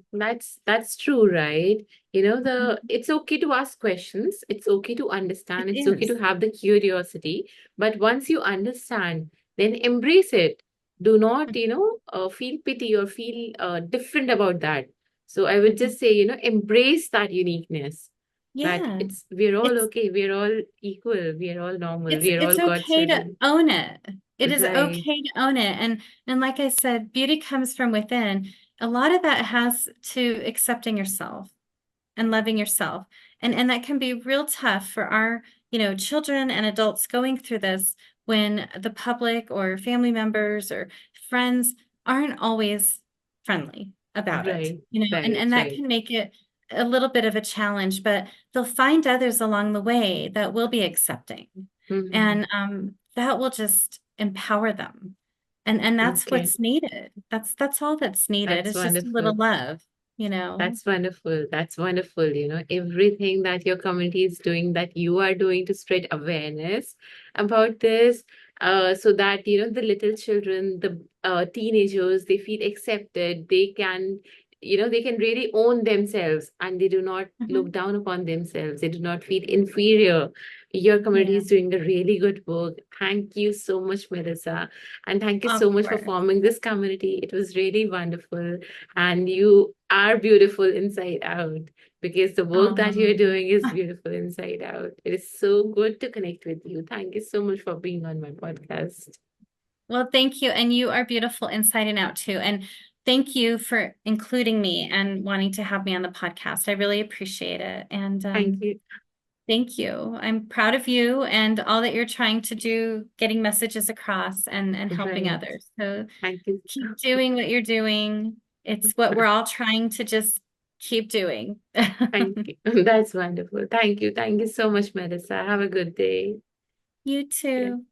that's true, right? The mhm, it's okay to ask questions, it's okay to it understand, it's okay to is. have the curiosity, but once you understand, then embrace it. Do not, feel pity or feel different about that. So I would Mhm. just say, embrace that uniqueness. That Yeah. we're all It's okay, we're all equal, we're all normal, it's we're all it's God's okay to children. own it. It is Right. okay to own it. And like I said, beauty comes from within. A lot of that has to accepting yourself and loving yourself. And that can be real tough for our, children and adults going through this when the public or family members or friends aren't always friendly about it, Right, and right, that right. can make it a little bit of a challenge, but they'll find others along the way that will be accepting. Mhm. And that will just empower them. And that's Okay, what's needed. That's all that's needed. that's It's just a little wonderful. love. That's wonderful. That's wonderful. Everything that your community is doing, that you are doing to spread awareness about this, so that, the little children, the teenagers, they feel accepted. They can really own themselves and they do not look Mhm. down upon themselves. They do not feel inferior. Your community Yeah, is doing a really good work. Thank you so much, Melissa. And thank you of so much for course. forming this community. It was really wonderful. And you are beautiful inside out because the work that you're Um, doing is beautiful inside out. It is so good to connect with you. Thank you so much for being on my podcast. well, thank you. And you are beautiful inside and out too. And thank you for including me and wanting to have me on the podcast. I really appreciate it. And Thank you. thank you. I'm proud of you and all that you're trying to do, getting messages across and helping Right. others. So Thank you. keep doing what you're doing. It's what we're all trying to just keep doing. Thank you. That's wonderful. Thank you. Thank you so much, Melissa. Have a good day. You Yeah. too.